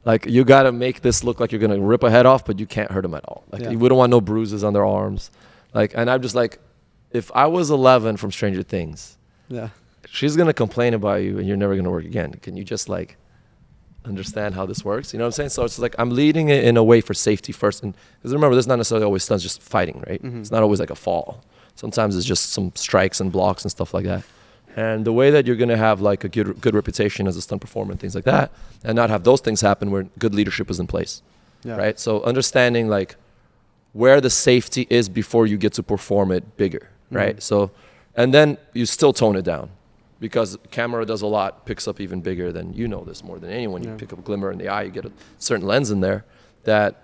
Like you got to make this look like you're gonna rip a head off, but you can't hurt them at all. Like we don't want no bruises on their arms. Like, and I'm just like, if I was 11 from Stranger Things, Yeah. she's gonna complain about you and you're never gonna work again. Can you just like understand how this works? You know what I'm saying? So it's like I'm leading it in a way for safety first, and because remember, this is not necessarily always stunts, just fighting, right? It's not always like a fall. Sometimes it's just some strikes and blocks and stuff like that. And the way that you're gonna have like a good reputation as a stunt performer and things like that, and not have those things happen where good leadership is in place, right? So understanding like where the safety is before you get to perform it bigger, right? So, and then you still tone it down, because camera does a lot, picks up even bigger than, you know this more than anyone. You pick up a glimmer in the eye, you get a certain lens in there that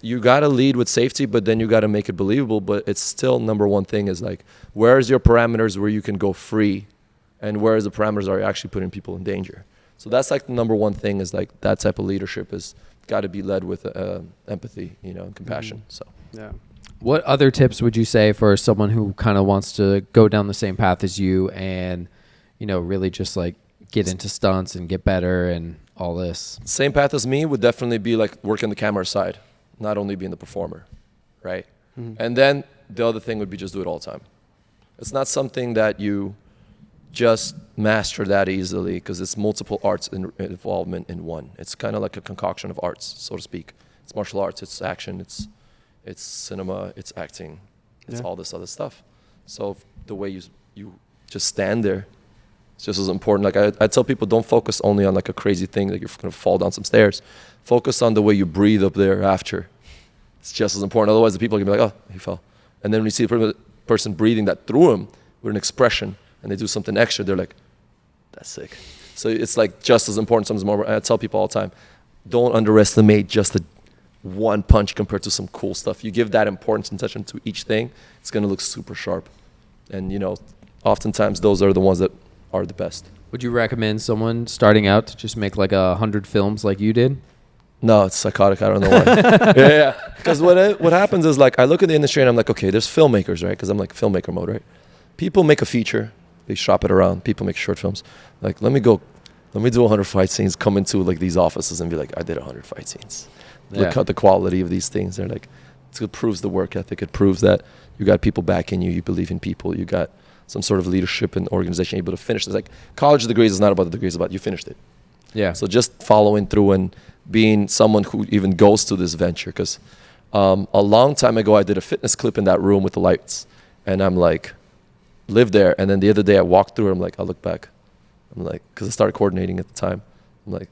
you got to lead with safety, but then you got to make it believable. But it's still number one thing is like, where's your parameters where you can go free, and where's the parameters are you actually putting people in danger? So that's like the number one thing is like that type of leadership is got to be led with empathy, and compassion. So. Yeah. What other tips would you say for someone who kind of wants to go down the same path as you and, really just like get into stunts and get better and all this? Same path as me would definitely be like working the camera side, not only being the performer, right? And then the other thing would be just do it all the time. It's not something that you just master that easily because it's multiple arts involvement in one. It's kind of like a concoction of arts, so to speak. It's martial arts, it's action, it's cinema, it's acting, it's all this other stuff. So the way you just stand there, it's just as important. Like I tell people, don't focus only on like a crazy thing, like you're gonna fall down some stairs. Focus on the way you breathe up there after. It's just as important. Otherwise, the people are gonna be like, oh, he fell. And then when you see the person breathing that through him with an expression, and they do something extra, they're like, that's sick. So it's like just as important, sometimes more. I tell people all the time, don't underestimate just the one punch compared to some cool stuff. You give that importance and attention to each thing, it's gonna look super sharp. And oftentimes those are the ones that are the best. Would you recommend someone starting out to just make like 100 films like you did? No, it's psychotic. I don't know why. yeah. Because what happens is like I look at the industry and I'm like, okay, there's filmmakers, right? Because I'm like filmmaker mode, right? People make a feature, they shop it around. People make short films. Like, let me do 100 fight scenes, come into like these offices and be like, I did 100 fight scenes. Look at the quality of these things. They're like, it proves the work ethic. It proves that you got people backing you. You believe in people. You got some sort of leadership and organization able to finish. It's like college degrees is not about the degrees, it's about you finished it. Yeah. So just following through and being someone who even goes to this venture. Because a long time ago, I did a fitness clip in that room with the lights. And I'm like, live there. And then the other day I walked through it. I'm like, I look back. I'm like, because I started coordinating at the time. I'm like,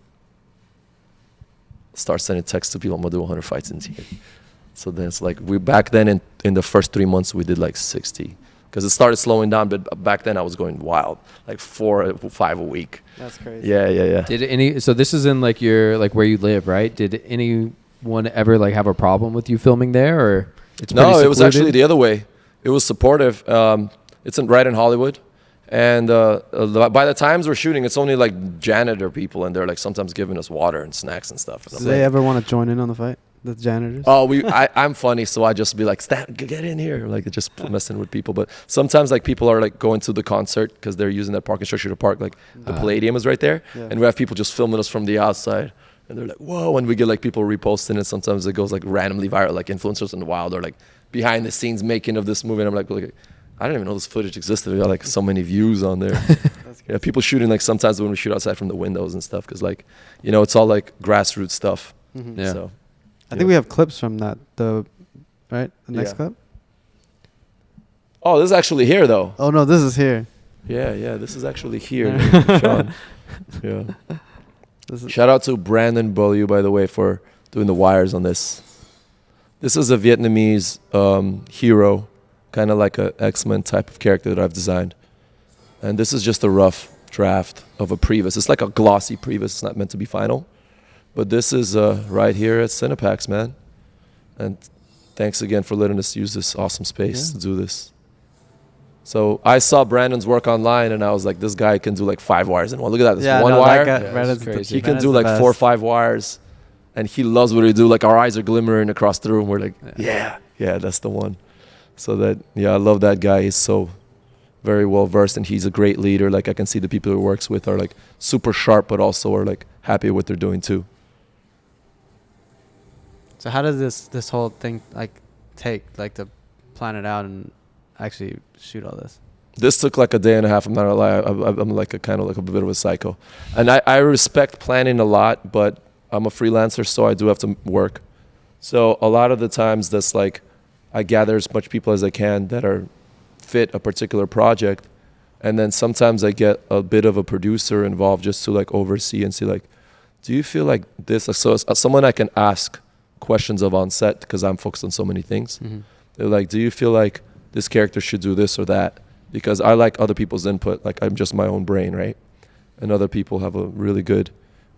start sending texts to people. I'm going to do 100 fights in here. So then it's like, back then in the first 3 months, we did like 60. Because it started slowing down, but back then I was going wild, like 4 or 5 a week. That's crazy. Yeah. So this is in like where you live, right? Did anyone ever like have a problem with you filming there, or it's pretty No, it was secluded? actually the other way. It was supportive. It's right in Hollywood, and by the times we're shooting, it's only like janitor people, and they're like sometimes giving us water and snacks and stuff. Do they ever want to join in on the fight? The janitors? Oh, I'm funny, so I just be like, get in here, like just messing with people. But sometimes like people are like going to the concert because they're using that parking structure to park. Like the Palladium is right there, and we have people just filming us from the outside, and they're like, whoa, and we get like people reposting it. Sometimes it goes like randomly viral, like influencers in the wild or like behind the scenes making of this movie. And I'm like, I didn't even know this footage existed. We got like so many views on there. Yeah, people shooting like sometimes when we shoot outside from the windows and stuff, because like it's all like grassroots stuff. Mm-hmm. Yeah. So. I think we have clips from that, right? The next clip? Oh, this is actually here, though. Oh, no, this is here. Yeah, this is actually here. Sean. Yeah. Shout out to Brandon Beaulieu, by the way, for doing the wires on this. This is a Vietnamese hero, kind of like a X-Men type of character that I've designed. And this is just a rough draft of a previs. It's like a glossy previs. It's not meant to be final. But this is right here at Cinepax, man. And thanks again for letting us use this awesome space to do this. So I saw Brandon's work online, and I was like, this guy can do like 5 wires in one. Look at that. This one wire. Crazy. He can do like 4 or 5 wires. And he loves what he do. Like our eyes are glimmering across the room. We're like, yeah, that's the one. So that, I love that guy. He's so very well versed, and he's a great leader. Like I can see the people he works with are like super sharp, but also are like happy with what they're doing too. So how does this whole thing like take like to plan it out and actually shoot all this? This took like a day and a half. I'm not gonna lie. I'm like a kind of like a bit of a psycho, and I respect planning a lot, but I'm a freelancer, so I do have to work. So a lot of the times, that's like I gather as much people as I can that are fit a particular project, and then sometimes I get a bit of a producer involved just to like oversee and see like, do you feel like this? So as someone I can ask questions of on set because I'm focused on so many things. Mm-hmm. They're like, do you feel like this character should do this or that? Because I like other people's input. Like I'm just my own brain, right? And other people have a really good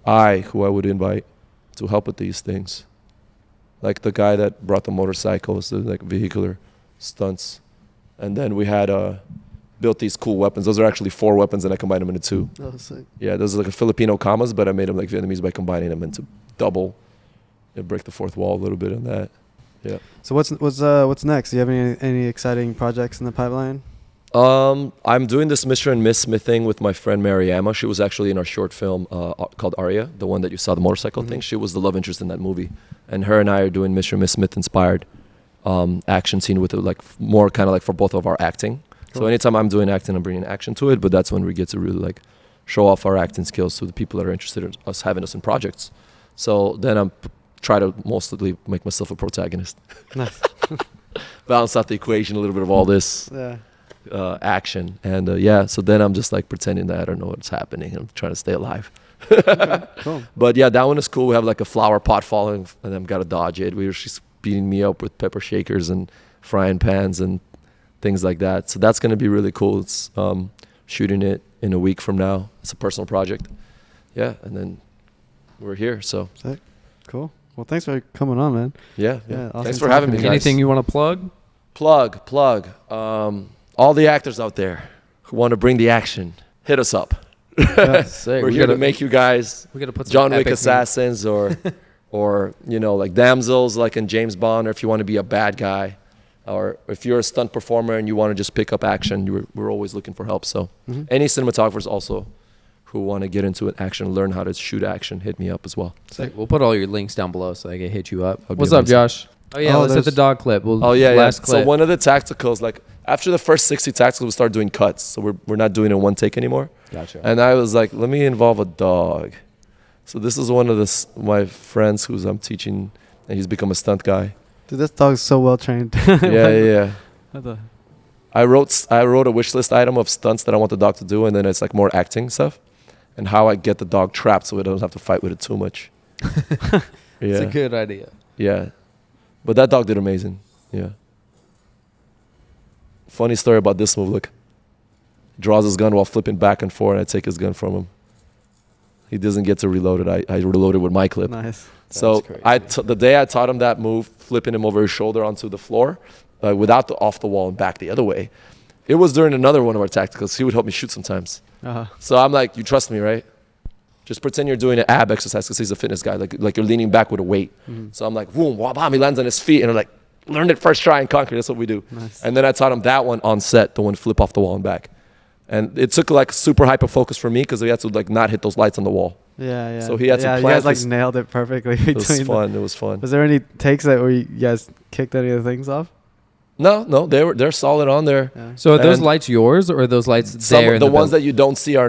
eye who I would invite to help with these things. Like the guy that brought the motorcycles, the like vehicular stunts. And then we had built these cool weapons. Those are actually 4 weapons, and I combined them into 2. Oh, sick. Yeah, those are like a Filipino commas, but I made them like Vietnamese by combining them into double. Break the fourth wall a little bit on that. Yeah. So what's next? Do you have any exciting projects in the pipeline? I'm doing this Mr. and Miss Smith thing with my friend Mariama. She was actually in our short film called Aria, the one that you saw, the motorcycle thing. She was the love interest in that movie. And her and I are doing Mr. and Miss Smith inspired. action scene with it, like more kind of like for both of our acting. So anytime I'm doing acting, I'm bringing action to it, but that's when we get to really like show off our acting skills to the people that are interested in us having us in projects. So then I'm try to mostly make myself a protagonist. Nice. Balance out the equation a little bit of all this action. And so then I'm just like pretending that I don't know what's happening. I'm trying to stay alive. Okay, cool. But yeah, that one is cool. We have like a flower pot falling and I've got to dodge it. She's beating me up with pepper shakers and frying pans and things like that. So that's going to be really cool. It's shooting it in a week from now. It's a personal project. Yeah, and then we're here. So Sick. Cool. Well, thanks for coming on, man. Yeah. Awesome. Thanks for having me, guys. Anything you want to plug? Plug. All the actors out there who want to bring the action, hit us up. Sick. We're here to make you guys We gotta put some John Wick epic assassins or like damsels like in James Bond, or if you want to be a bad guy, or if you're a stunt performer and you want to just pick up action, we're always looking for help. So any cinematographers also who want to get into it, action, learn how to shoot action, hit me up as well. Sick. We'll put all your links down below so I can hit you up. That'd be What's up, amazing. Josh? Oh yeah, let's hit the dog clip. Last clip. So one of the tacticals, like after the first 60 tacticals, we start doing cuts. So we're not doing it in one take anymore. Gotcha. And I was like, let me involve a dog. So this is one of my friends who's I'm teaching, and he's become a stunt guy. Dude, this dog's so well trained. Yeah. What the- I wrote a wish list item of stunts that I want the dog to do, and then it's like more acting stuff, and how I get the dog trapped so it doesn't have to fight with it too much. It's a good idea. Yeah, but that dog did amazing. Yeah. Funny story about this move. Look, he draws his gun while flipping back and forth, and I take his gun from him. He doesn't get to reload it. I reload it with my clip. Nice. So That's crazy. the day I taught him that move, flipping him over his shoulder onto the floor, without the off the wall and back the other way, it was during another one of our tacticals. He would help me shoot sometimes. So I'm like, you trust me, right? Just pretend you're doing an ab exercise because he's a fitness guy, like you're leaning back with a weight. So I'm like, boom, wah-bam, he lands on his feet, and I'm like, learn it first try and conquer. That's what we do. Nice. And then I taught him that one on set, the one flip off the wall and back. And it took like super hyper focus for me because we had to like not hit those lights on the wall. Yeah. So he had to you plan guys like this- nailed it perfectly. It was fun. It was fun. Was there any takes that where you guys kicked any of the things off? No, they're solid on there. Yeah. So are those And lights yours, or are those lights Some there? In the ones building? that you don't see are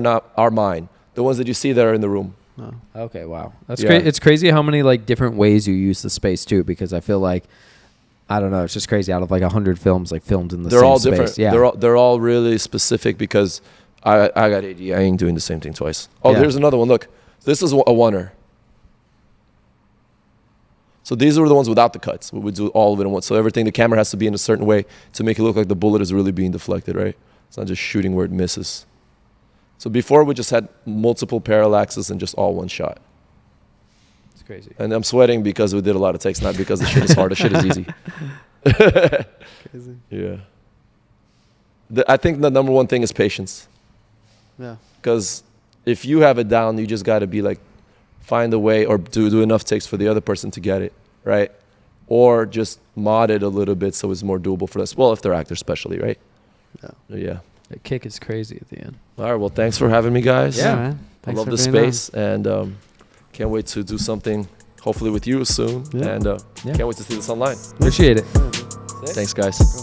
mine. The ones that you see that are in the room. No. Okay, wow, that's Yeah. It's crazy how many like different ways you use the space too. Because I feel like, I don't know, it's just crazy. Out of like 100 films, like filmed in the They're same all space. different. Yeah, They're all really specific because I got AD. I ain't doing the same thing twice. Oh, Yeah. Here's another one. Look, this is a oneer. So these are the ones without the cuts. We would do all of it in one. So everything, the camera has to be in a certain way to make it look like the bullet is really being deflected, right? It's not just shooting where it misses. So before we just had multiple parallaxes and just all one shot. it's crazy. And I'm sweating because we did a lot of takes, not because the shit is hard. The shit is easy. Crazy. Yeah. I think the number one thing is patience. Yeah. Because if you have it down, you just got to be like, find a way or do enough takes for the other person to get it, right? Or just mod it a little bit so it's more doable for us. Well, if they're actors especially, right? Yeah. The kick is crazy at the end. All right. Well, thanks for having me, guys. Yeah. Man. I Thanks love for the being on. space and can't wait to do something hopefully with you soon. Yeah. And Yeah. can't wait to see this online. Appreciate it. Yeah, dude. Thanks, guys.